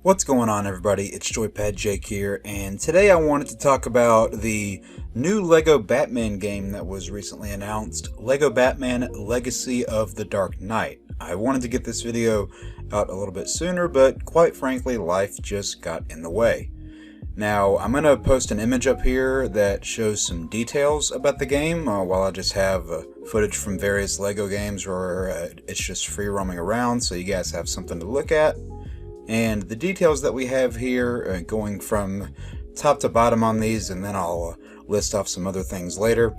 What's going on, everybody? It's JoypadJake here, and today I wanted to talk about the new LEGO Batman game that was recently announced, LEGO Batman Legacy of the Dark Knight. I wanted to get this video out a little bit sooner, but quite frankly, life just got in the way. Now, I'm going to post an image up here that shows some details about the game, while I just have footage from various LEGO games where it's just free roaming around, so you guys have something to look at. And the details that we have here, going from top to bottom on these, and then I'll list off some other things later,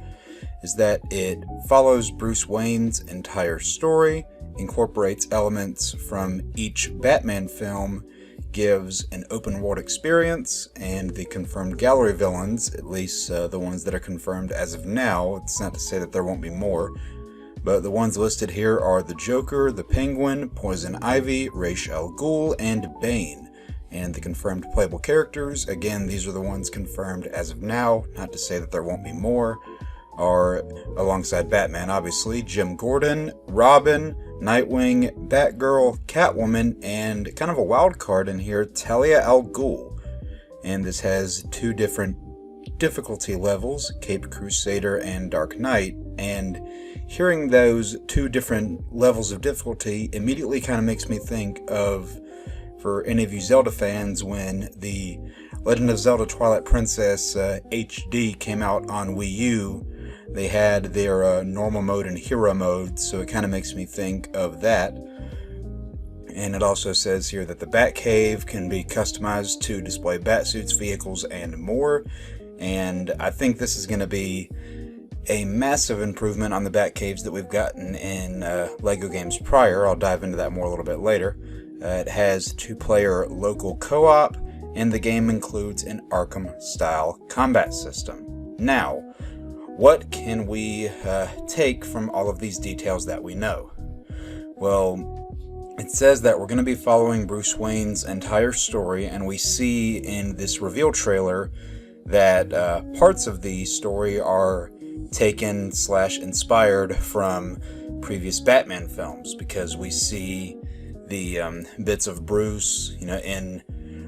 is that it follows Bruce Wayne's entire story, incorporates elements from each Batman film, gives an open world experience, and the confirmed gallery villains, at least the ones that are confirmed as of now, it's not to say that there won't be more, but the ones listed here are the Joker, the Penguin, Poison Ivy, Ra's al Ghul, and Bane. And the confirmed playable characters, again, these are the ones confirmed as of now, not to say that there won't be more, are, alongside Batman obviously, Jim Gordon, Robin, Nightwing, Batgirl, Catwoman, and kind of a wild card in here, Talia al Ghul. And this has two different difficulty levels, Caped Crusader and Dark Knight, and hearing those two different levels of difficulty immediately kind of makes me think of, for any of you Zelda fans, when the Legend of Zelda Twilight Princess HD came out on Wii U, they had their normal mode and hero mode, so it kind of makes me think of that. And it also says here that the Batcave can be customized to display batsuits, vehicles, and more. And I think this is going to be a massive improvement on the Batcaves that we've gotten in LEGO games prior. I'll dive into that more a little bit later. It has two-player local co-op, and the game includes an Arkham-style combat system. Now, what can we take from all of these details that we know? Well, it says that we're going to be following Bruce Wayne's entire story, and we see in this reveal trailer that parts of the story are taken / inspired from previous Batman films, because we see the bits of Bruce, in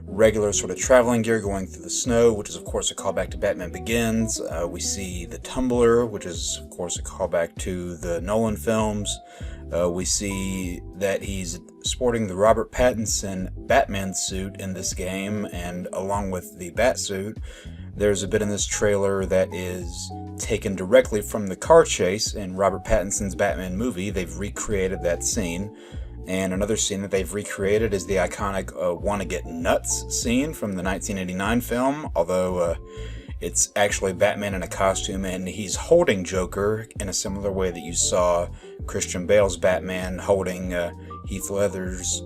regular sort of traveling gear going through the snow, which is of course a callback to Batman Begins. We see the tumbler, which is of course a callback to the Nolan films. We see that he's sporting the Robert Pattinson Batman suit in this game, and along with the Batsuit, there's a bit in this trailer that is taken directly from the car chase in Robert Pattinson's Batman movie. They've recreated that scene. And another scene that they've recreated is the iconic Wanna Get Nuts scene from the 1989 film, although it's actually Batman in a costume, and he's holding Joker in a similar way that you saw Christian Bale's Batman holding Heath Ledger's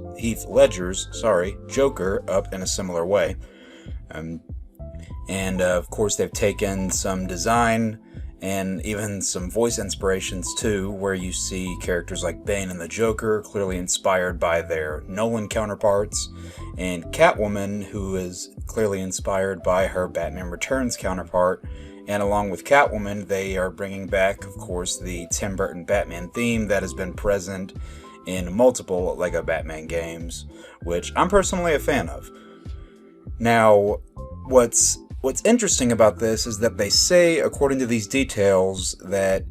Joker up in a similar way. And of course they've taken some design and even some voice inspirations too, where you see characters like Bane and the Joker clearly inspired by their Nolan counterparts, and Catwoman, who is clearly inspired by her Batman Returns counterpart. And along with Catwoman, they are bringing back, of course, the Tim Burton Batman theme that has been present in multiple LEGO Batman games, which I'm personally a fan of. Now, what's interesting about this is that they say, according to these details, that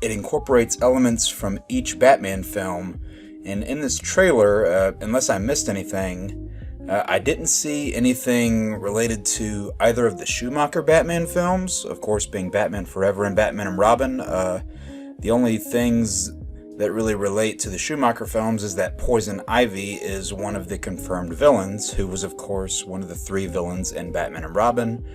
it incorporates elements from each Batman film, and in this trailer, unless I missed anything, I didn't see anything related to either of the Schumacher Batman films, of course being Batman Forever and Batman and Robin. The only things that really relate to the Schumacher films is that Poison Ivy is one of the confirmed villains, who was of course one of the three villains in Batman and Robin.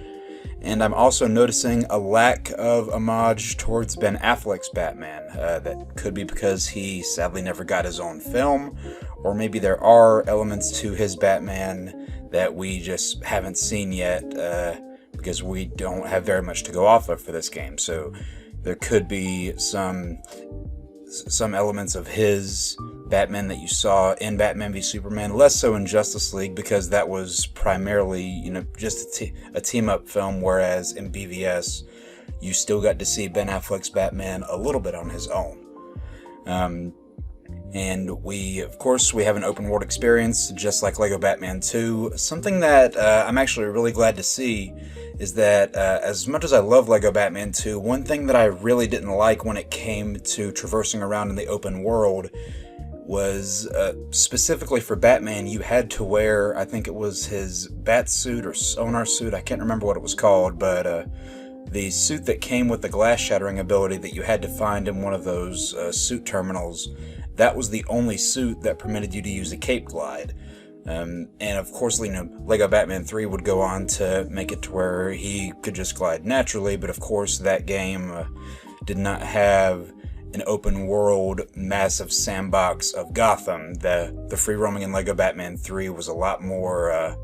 And I'm also noticing a lack of homage towards Ben Affleck's Batman. That could be because he sadly never got his own film, or maybe there are elements to his Batman that we just haven't seen yet, because we don't have very much to go off of for this game. So there could be some elements of his Batman that you saw in Batman v Superman, less so in Justice League, because that was primarily, just a team-up film, whereas in BVS, you still got to see Ben Affleck's Batman a little bit on his own. And we have an open world experience, just like Lego Batman 2. Something that I'm actually really glad to see is that as much as I love Lego Batman 2, one thing that I really didn't like when it came to traversing around in the open world was specifically for Batman, you had to wear, I think it was his bat suit or sonar suit, I can't remember what it was called, but the suit that came with the glass shattering ability that you had to find in one of those suit terminals. That was the only suit that permitted you to use a cape glide. And of course, Lego Batman 3 would go on to make it to where he could just glide naturally, but of course that game did not have an open world, massive sandbox of Gotham. The free roaming in Lego Batman 3 was a lot more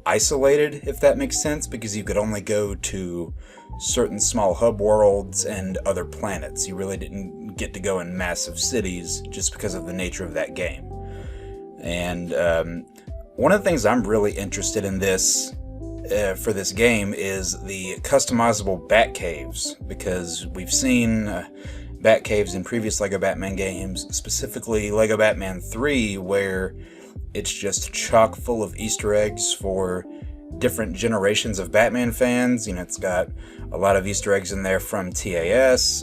isolated, if that makes sense, because you could only go to certain small hub worlds and other planets. You really didn't get to go in massive cities just because of the nature of that game. And one of the things I'm really interested in this for this game is the customizable batcaves, because we've seen batcaves in previous Lego Batman games, specifically Lego Batman 3, where it's just chock full of Easter eggs for different generations of Batman fans. It's got a lot of Easter eggs in there from TAS,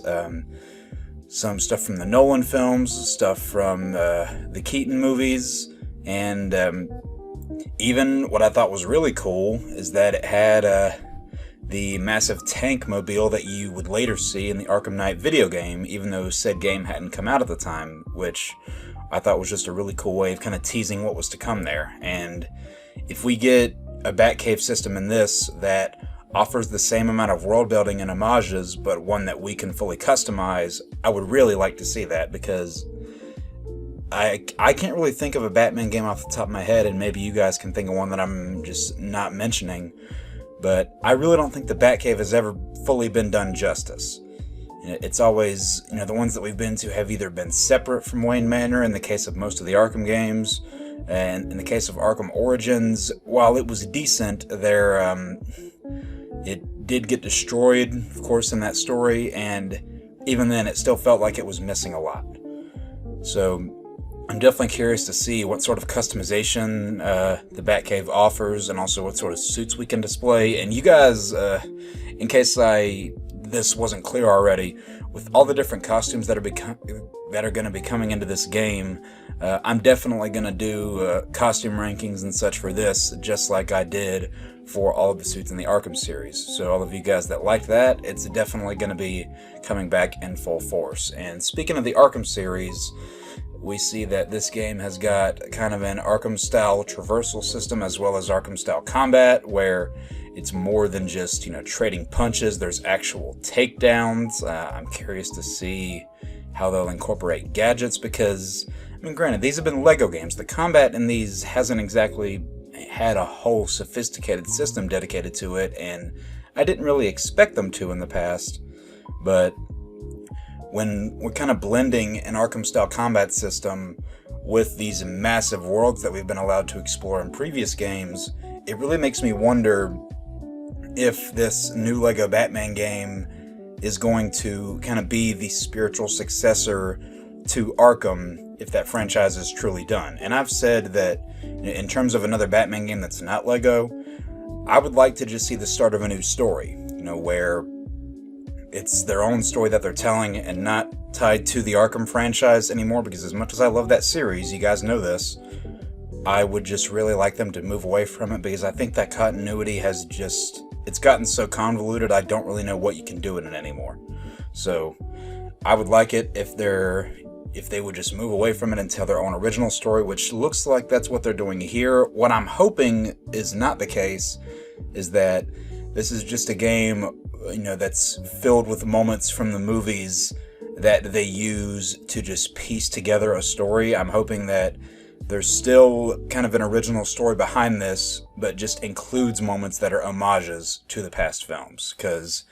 some stuff from the Nolan films, stuff from the Keaton movies, and even what I thought was really cool is that it had the massive tank mobile that you would later see in the Arkham Knight video game, even though said game hadn't come out at the time, which I thought was just a really cool way of kind of teasing what was to come there. And if we get a Batcave system in this that offers the same amount of world building and homages, but one that we can fully customize, I would really like to see that, because I can't really think of a Batman game off the top of my head, and maybe you guys can think of one that I'm just not mentioning, but I really don't think the Batcave has ever fully been done justice. It's always, the ones that we've been to have either been separate from Wayne Manor in the case of most of the Arkham games, and in the case of Arkham Origins, while it was decent, it did get destroyed, of course, in that story, and even then it still felt like it was missing a lot. So I'm definitely curious to see what sort of customization the Batcave offers, and also what sort of suits we can display. And you guys, in case this wasn't clear already, with all the different costumes that are going to be coming into this game, I'm definitely going to do costume rankings and such for this, just like I did for all of the suits in the Arkham series. So all of you guys that liked that, it's definitely going to be coming back in full force. And speaking of the Arkham series, we see that this game has got kind of an Arkham-style traversal system, as well as Arkham-style combat, where it's more than just, trading punches. There's actual takedowns. I'm curious to see how they'll incorporate gadgets, because, granted, these have been Lego games. The combat in these hasn't exactly had a whole sophisticated system dedicated to it, and I didn't really expect them to in the past. But when we're kind of blending an Arkham-style combat system with these massive worlds that we've been allowed to explore in previous games, it really makes me wonder if this new Lego Batman game is going to kind of be the spiritual successor to Arkham, if that franchise is truly done. And I've said that in terms of another Batman game that's not Lego, I would like to just see the start of a new story, where it's their own story that they're telling and not tied to the Arkham franchise anymore, because as much as I love that series, you guys know this, I would just really like them to move away from it, because I think that continuity has it's gotten so convoluted, I don't really know what you can do in it anymore. So I would like it if they would just move away from it and tell their own original story, which looks like that's what they're doing here. What I'm hoping is not the case is that this is just a game, that's filled with moments from the movies that they use to just piece together a story. I'm hoping that there's still kind of an original story behind this, but just includes moments that are homages to the past films. Because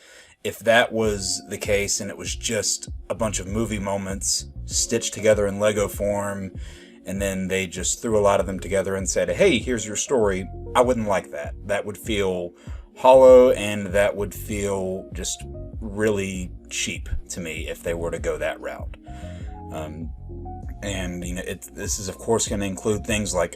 if that was the case and it was just a bunch of movie moments stitched together in Lego form, and then they just threw a lot of them together and said, hey, here's your story, I wouldn't like that. That would feel hollow, and that would feel just really cheap to me if they were to go that route. And this is of course going to include things like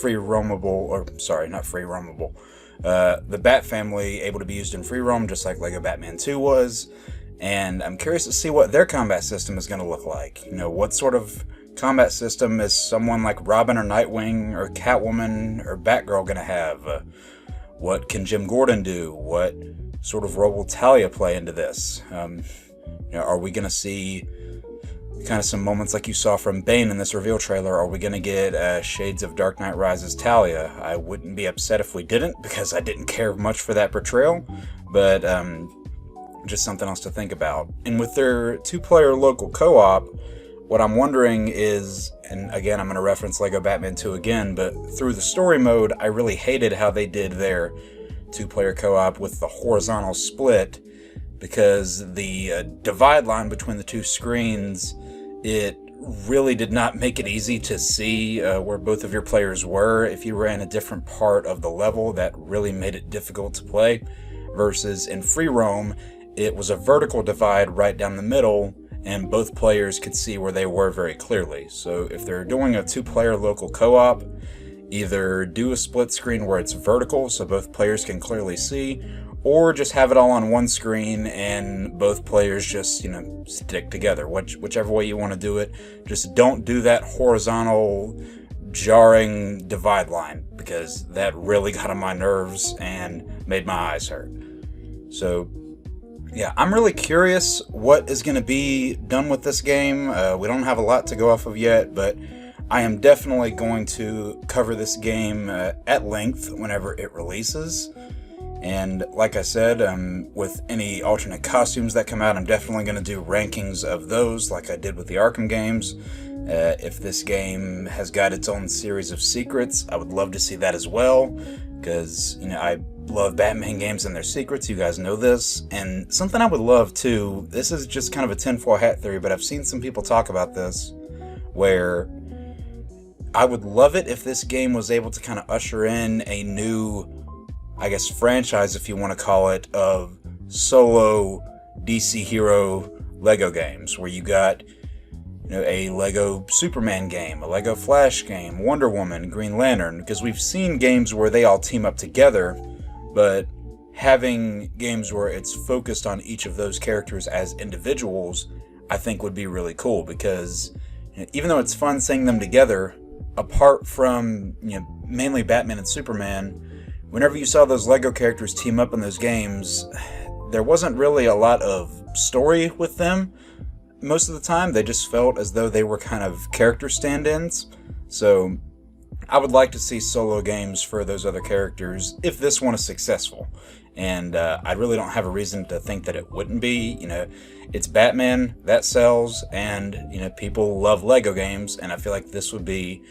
free roamable, or sorry, not free roamable. The Bat family able to be used in free roam, just like Lego Batman 2 was. And I'm curious to see what their combat system is going to look like. What sort of combat system is someone like Robin or Nightwing or Catwoman or Batgirl going to have? What can Jim Gordon do? What sort of role will Talia play into this? Are we going to see kind of some moments like you saw from Bane in this reveal trailer? Are we going to get shades of Dark Knight Rises Talia? I wouldn't be upset if we didn't, because I didn't care much for that portrayal, but just something else to think about. And with their 2-player local co-op, what I'm wondering is, and again I'm going to reference Lego Batman 2 again, but through the story mode, I really hated how they did their 2-player co-op with the horizontal split, because the divide line between the two screens, it really did not make it easy to see where both of your players were. If you were in a different part of the level, that really made it difficult to play, versus in free roam, it was a vertical divide right down the middle, and both players could see where they were very clearly. So if they're doing a 2-player local co-op, either do a split screen where it's vertical so both players can clearly see, or just have it all on one screen and both players just, stick together. Whichever way you want to do it, just don't do that horizontal jarring divide line, because that really got on my nerves and made my eyes hurt. So yeah, I'm really curious what is going to be done with this game. We don't have a lot to go off of yet, but I am definitely going to cover this game at length whenever it releases. And like I said, with any alternate costumes that come out, I'm definitely going to do rankings of those like I did with the Arkham games. If this game has got its own series of secrets, I would love to see that as well, because I love Batman games and their secrets. You guys know this. And something I would love too, this is just kind of a tinfoil hat theory, but I've seen some people talk about this, where I would love it if this game was able to kind of usher in a new, I guess, franchise, if you want to call it, of solo DC hero Lego games, where you got a Lego Superman game, a Lego Flash game, Wonder Woman, Green Lantern, because we've seen games where they all team up together, but having games where it's focused on each of those characters as individuals, I think would be really cool, because even though it's fun seeing them together, apart from mainly Batman and Superman, whenever you saw those Lego characters team up in those games, there wasn't really a lot of story with them. Most of the time, they just felt as though they were kind of character stand-ins. So I would like to see solo games for those other characters if this one is successful. And I really don't have a reason to think that it wouldn't be. It's Batman, that sells, and people love Lego games, and I feel like this would be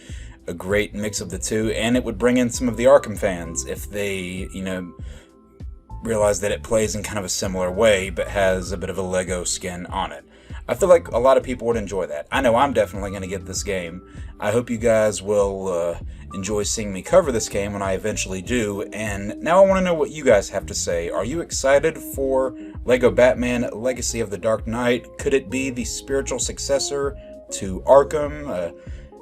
a great mix of the two, and it would bring in some of the Arkham fans if they, realize that it plays in kind of a similar way, but has a bit of a Lego skin on it. I feel like a lot of people would enjoy that. I know I'm definitely going to get this game. I hope you guys will enjoy seeing me cover this game when I eventually do. And now I want to know what you guys have to say. Are you excited for Lego Batman Legacy of the Dark Knight? Could it be the spiritual successor to Arkham?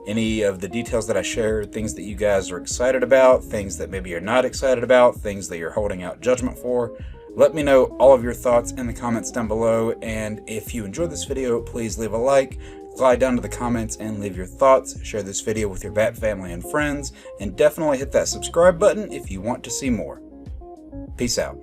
Any of the details that I shared, things that you guys are excited about, things that maybe you're not excited about, things that you're holding out judgment for. Let me know all of your thoughts in the comments down below, and if you enjoyed this video, please leave a like, slide down to the comments and leave your thoughts, share this video with your Bat family and friends, and definitely hit that subscribe button if you want to see more. Peace out.